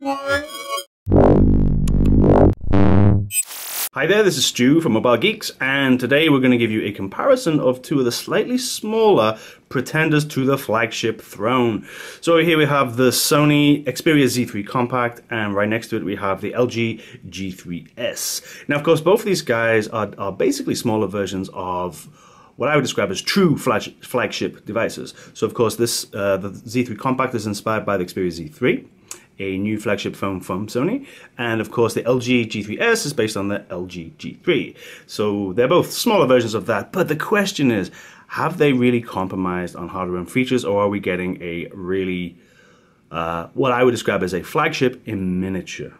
Hi there, this is Stu from Mobile Geeks, and today we're going to give you a comparison of two of the slightly smaller pretenders to the flagship throne. So over here we have the Sony Xperia Z3 Compact, and right next to it we have the LG G3S. Now, of course, both of these guys are basically smaller versions of what I would describe as true flagship devices. So, of course, the Z3 Compact is inspired by the Xperia Z3. A new flagship phone from Sony, and of course the LG G3S is based on the LG G3. So they're both smaller versions of that, but the question is, have they really compromised on hardware and features, or are we getting a really, what I would describe as a flagship in miniature?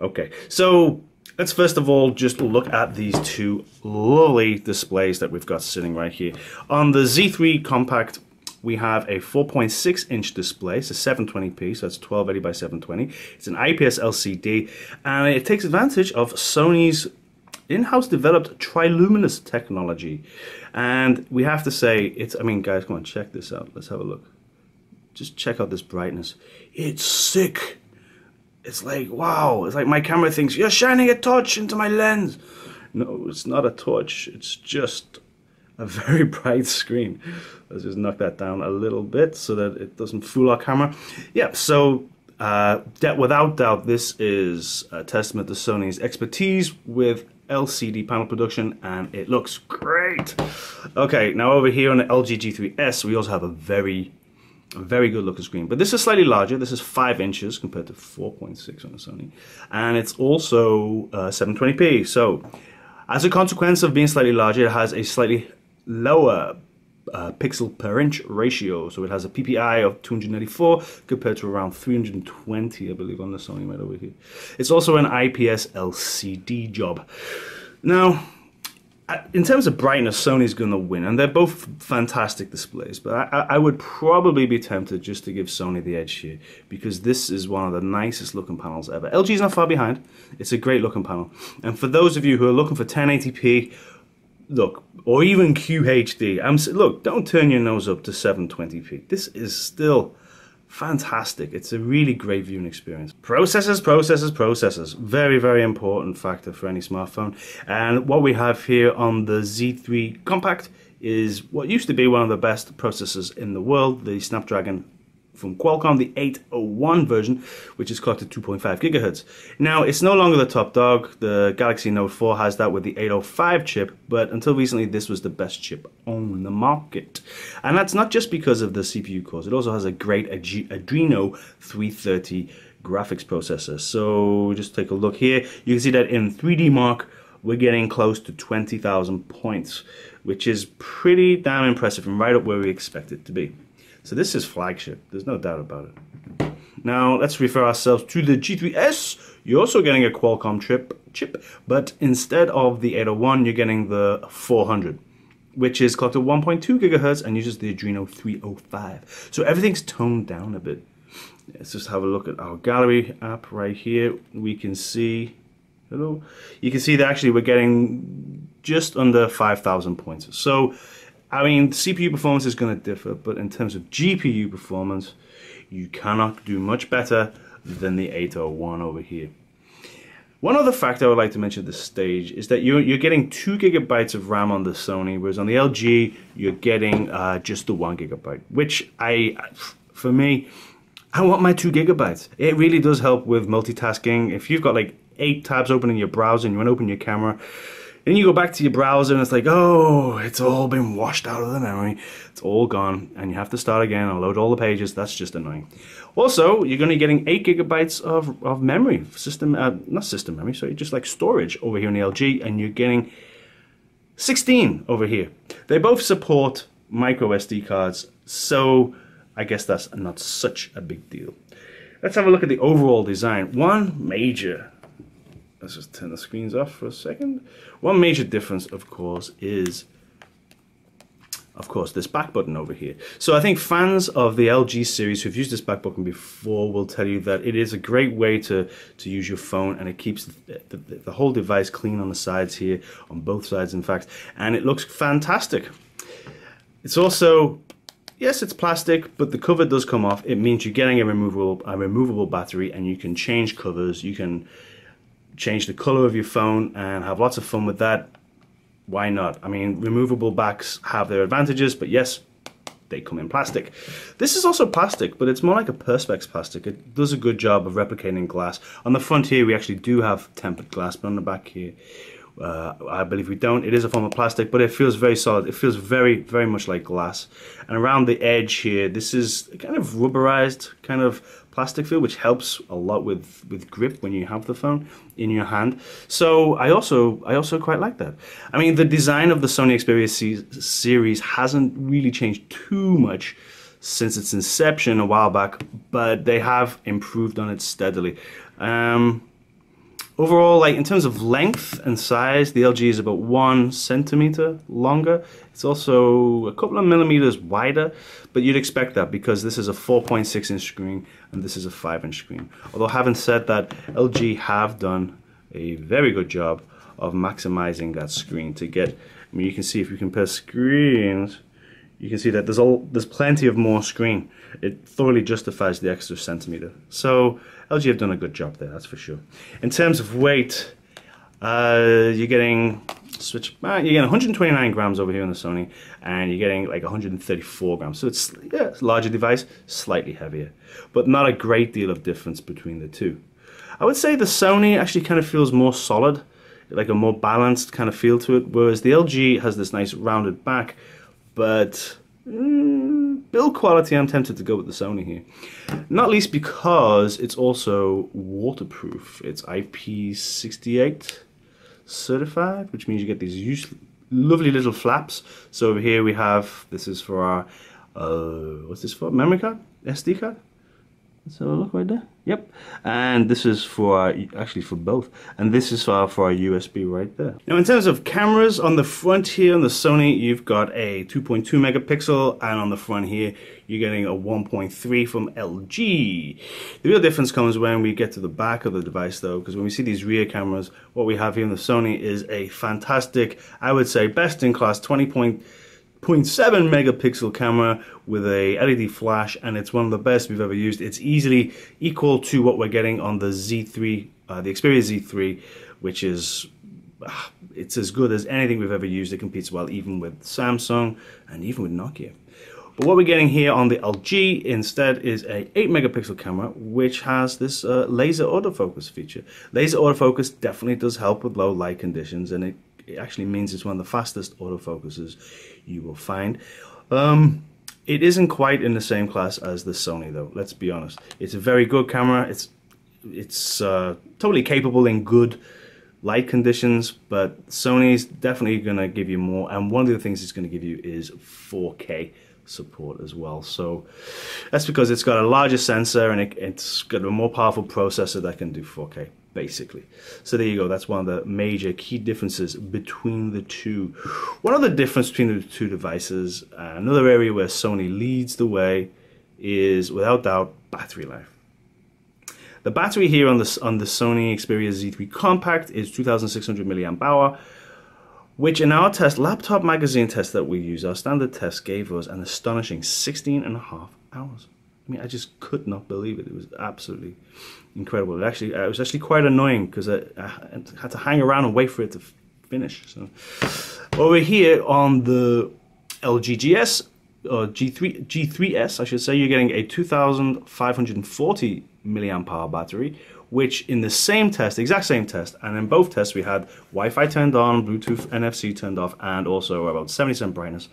Okay, so let's first of all just look at these two lovely displays that we've got sitting right here. On the Z3 Compact, we have a 4.6-inch display, so 720p, so it's 1280 by 720. It's an IPS LCD, and it takes advantage of Sony's in-house developed triluminous technology. And we have to say, I mean, guys, come on, check this out. Let's have a look. Just check out this brightness. It's sick. It's like, wow. It's like my camera thinks, you're shining a torch into my lens. No, it's not a torch. It's just a very bright screen. Let's just knock that down a little bit so that it doesn't fool our camera. Yeah, so without doubt, this is a testament to Sony's expertise with LCD panel production, and it looks great. Okay, now over here on the LG G3S, we also have a very good looking screen, but this is slightly larger. This is 5 inches compared to 4.6 on the Sony, and it's also 720p. So as a consequence of being slightly larger, it has a slightly lower pixel per inch ratio, so it has a PPI of 294 compared to around 320, I believe, on the Sony right over here. It's also an IPS LCD job. Now, in terms of brightness, Sony's going to win, and they're both fantastic displays, but I would probably be tempted just to give Sony the edge here, because this is one of the nicest looking panels ever. LG's not far behind. It's a great looking panel, and for those of you who are looking for 1080p, look, or even QHD, look, don't turn your nose up to 720p. This is still fantastic. It's a really great viewing experience. Processors. Very, very important factor for any smartphone. And what we have here on the Z3 Compact is what used to be one of the best processors in the world, the Snapdragon from Qualcomm, the 801 version, which is clocked at 2.5 gigahertz. Now, it's no longer the top dog. The Galaxy Note 4 has that with the 805 chip, but until recently, this was the best chip on the market. And that's not just because of the CPU cores. It also has a great Adreno 330 graphics processor. So just take a look here. You can see that in 3D Mark, we're getting close to 20,000 points, which is pretty damn impressive and right up where we expect it to be. So this is flagship, there's no doubt about it. Now let's refer ourselves to the G3S. You're also getting a Qualcomm chip, but instead of the 801, you're getting the 400, which is clocked at 1.2 gigahertz and uses the Adreno 305. So everything's toned down a bit. Let's just have a look at our gallery app right here. We can see, hello, you can see that actually we're getting just under 5,000 points. So I mean, CPU performance is going to differ, but in terms of GPU performance, you cannot do much better than the 801 over here. One other fact I would like to mention at this stage is that you're getting 2 gigabytes of RAM on the Sony, whereas on the LG, you're getting just the 1 gigabyte, which for me, I want my 2 gigabytes. It really does help with multitasking. If you've got like 8 tabs open in your browser and you want to open your camera, then you go back to your browser and it's like, oh, it's all been washed out of the memory. It's all gone, and you have to start again and load all the pages. That's just annoying. Also, you're going to be getting 8 gigabytes of memory, not system memory, sorry, just like storage over here in the LG, and you're getting 16 over here. They both support micro SD cards, so I guess that's not such a big deal. Let's have a look at the overall design. Let's just turn the screens off for a second. One major difference, of course, is this back button over here. So I think fans of the LG series who've used this back button before will tell you that it is a great way to use your phone, and it keeps the whole device clean on the sides here, on both sides in fact, and it looks fantastic. It's also yes, it's plastic, but the cover does come off. It means you're getting a removable battery, and you can change covers. You can change the color of your phone and have lots of fun with that. Why not? I mean, removable backs have their advantages, but yes, they come in plastic. This is also plastic, but it's more like a Perspex plastic. It does a good job of replicating glass. On the front here, we actually do have tempered glass, but on the back here, I believe we don't. It is a form of plastic, but it feels very solid. It feels very, very much like glass. And around the edge here, this is kind of rubberized kind of plastic feel, which helps a lot with grip when you have the phone in your hand. So I also quite like that. I mean, the design of the Sony Xperia series hasn't really changed too much since its inception a while back, but they have improved on it steadily. Overall, like in terms of length and size, the LG is about 1 centimeter longer. It's also a couple of millimeters wider, but you'd expect that because this is a 4.6-inch screen and this is a 5-inch screen. Although having said that, LG have done a very good job of maximizing that screen to get, I mean, you can see if you compare screens, you can see that there's plenty of more screen. It thoroughly justifies the extra centimeter. So LG have done a good job there, that's for sure. In terms of weight, you're getting 129 grams over here on the Sony, and you're getting like 134 grams. So it's a larger device, slightly heavier, but not a great deal of difference between the two. I would say the Sony actually kind of feels more solid, like a more balanced kind of feel to it, whereas the LG has this nice rounded back, but build quality, I'm tempted to go with the Sony here. Not least because it's also waterproof. It's IP68 certified, which means you get these lovely little flaps. So over here we have, this is for our, what's this for? Memory card? SD card? Let's have a look right there. Yep. And this is for, actually for both. And this is for our USB right there. Now in terms of cameras, on the front here on the Sony, you've got a 2.2 megapixel, and on the front here, you're getting a 1.3 from LG. The real difference comes when we get to the back of the device though, because when we see these rear cameras, what we have here in the Sony is a fantastic, I would say best in class 20.7 megapixel camera with a LED flash, and it's one of the best we've ever used. It's easily equal to what we're getting on the Z3, the Xperia Z3, which is it's as good as anything we've ever used. It competes well even with Samsung and even with Nokia. But what we're getting here on the LG instead is a 8 megapixel camera, which has this laser autofocus feature. Laser autofocus definitely does help with low light conditions, and it actually means it's one of the fastest autofocuses you will find. It isn't quite in the same class as the Sony though, let's be honest. It's a very good camera. It's totally capable in good light conditions, but Sony's definitely going to give you more, and one of the things it's going to give you is 4K support as well. So that's because it's got a larger sensor and it's got a more powerful processor that can do 4K basically. So there you go, that's one of the major key differences between the two. One other difference between the two devices, another area where Sony leads the way, is without doubt battery life. The battery here on the Sony Xperia Z3 Compact is 2600 milliamp hour, which in our test, Laptop Magazine test that we use, our standard test gave us an astonishing 16.5 hours. I mean, I just could not believe it. It was absolutely incredible. It was actually quite annoying because I had to hang around and wait for it to finish. So over here on the LG GS, or G3S, I should say, you're getting a 2540 milliamp hour battery, which in the same test, exact same test, and in both tests we had Wi-Fi turned on, Bluetooth NFC turned off, and also about 70% brightness.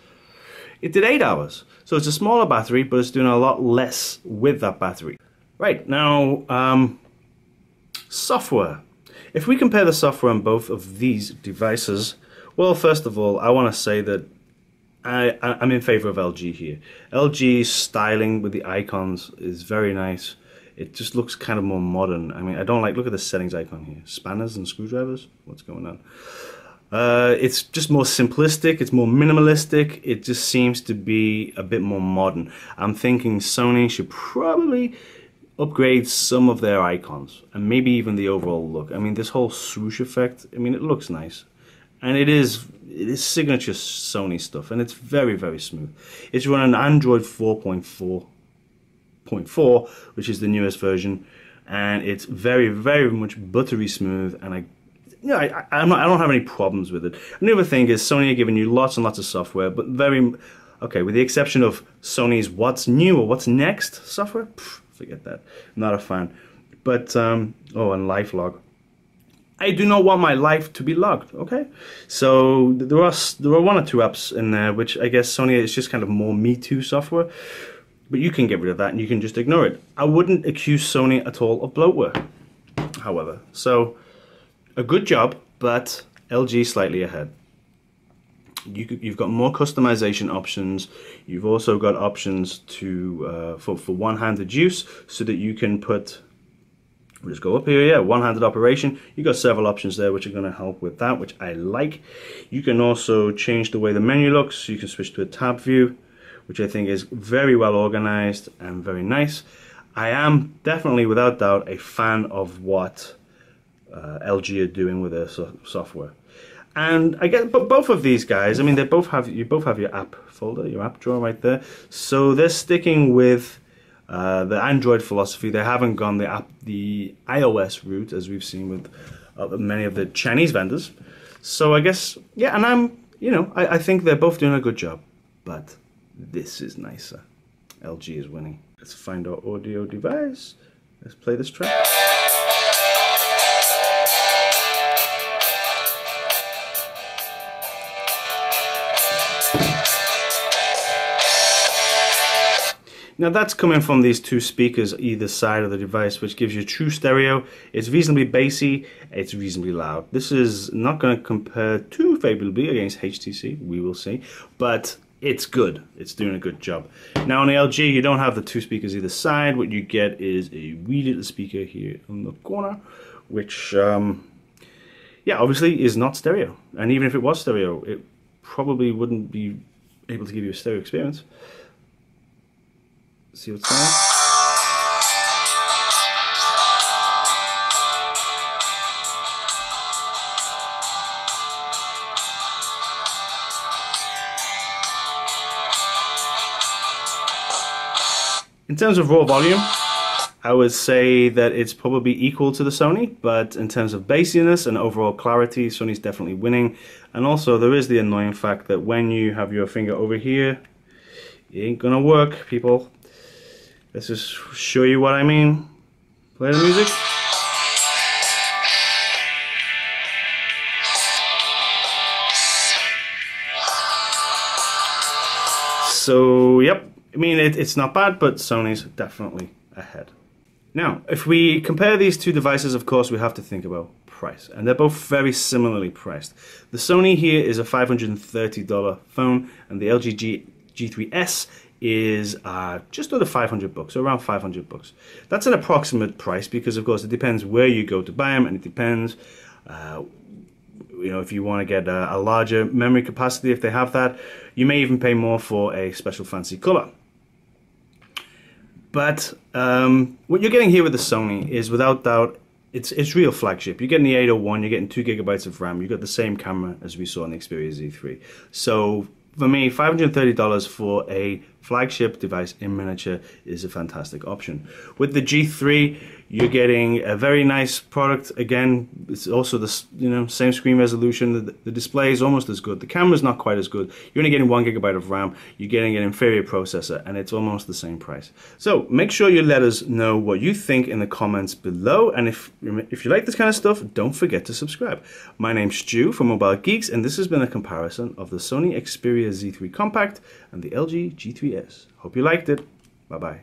It did 8 hours. So it's a smaller battery, but it's doing a lot less with that battery. Right, now, software. If we compare the software on both of these devices, well, first of all, I want to say that I'm in favor of LG here. LG's styling with the icons is very nice. It just looks kind of more modern. I mean, I don't like, look at the settings icon here. Spanners and screwdrivers? What's going on? It's just more simplistic, it's more minimalistic, it just seems to be a bit more modern. I'm thinking Sony should probably upgrade some of their icons, and maybe even the overall look. I mean, this whole swoosh effect, I mean, it looks nice. and it is signature Sony stuff, and it's very, very smooth. It's running Android 4.4, which is the newest version, and it's very, very much buttery smooth, and I don't have any problems with it. Another thing is Sony are giving you lots and lots of software, but okay, with the exception of Sony's What's New or What's Next software, forget that. Not a fan. But, and LifeLog. I do not want my life to be logged, okay? So there are one or two apps in there which I guess Sony is just kind of more Me Too software, but you can get rid of that and you can just ignore it. I wouldn't accuse Sony at all of bloatware, however. So a good job, but LG slightly ahead. You've got more customization options. You've also got options to for one-handed use, so that you can put. We'll just go up here, yeah, one-handed operation. You've got several options there which are going to help with that, which I like. You can also change the way the menu looks. You can switch to a tab view, which I think is very well organized and very nice. I am definitely, without doubt, a fan of what LG are doing with their software. And I guess, but both of these guys, I mean, you both have your app folder, your app drawer right there. So they're sticking with the Android philosophy. They haven't gone the iOS route, as we've seen with many of the Chinese vendors. So I guess, yeah, and I think they're both doing a good job, but this is nicer. LG is winning. Let's find our audio device. Let's play this track. Now that's coming from these two speakers either side of the device, which gives you true stereo. It's reasonably bassy, it's reasonably loud. This is not going to compare too favorably against HTC, we will see, but it's good. It's doing a good job. Now on the LG, you don't have the two speakers either side. What you get is a wee little speaker here in the corner, which, yeah, obviously is not stereo. And even if it was stereo, it probably wouldn't be able to give you a stereo experience. See what's going on? In terms of raw volume, I would say that it's probably equal to the Sony, but in terms of bassiness and overall clarity, Sony's definitely winning. And also there is the annoying fact that when you have your finger over here, it ain't gonna work, people. Let's just show you what I mean. Play the music. So, yep. I mean, it's not bad, but Sony's definitely ahead. Now, if we compare these two devices, of course, we have to think about price. And they're both very similarly priced. The Sony here is a $530 phone, and the LG G3S is just under 500 bucks, so around 500 bucks. That's an approximate price because, of course, it depends where you go to buy them, and it depends, if you want to get a larger memory capacity, if they have that, you may even pay more for a special fancy color. But what you're getting here with the Sony is, without doubt, it's real flagship. You're getting the 801, you're getting 2 GB of RAM, you've got the same camera as we saw in the Xperia Z3. So for me, $530 for a flagship device in miniature is a fantastic option. With the G3, you're getting a very nice product. Again, it's also the same screen resolution. The display is almost as good. The camera's not quite as good. You're only getting 1 GB of RAM. You're getting an inferior processor, and it's almost the same price. So make sure you let us know what you think in the comments below. And if you like this kind of stuff, don't forget to subscribe. My name's Stu from Mobile Geeks, and this has been a comparison of the Sony Xperia Z3 Compact and the LG G3S. Hope you liked it. Bye-bye.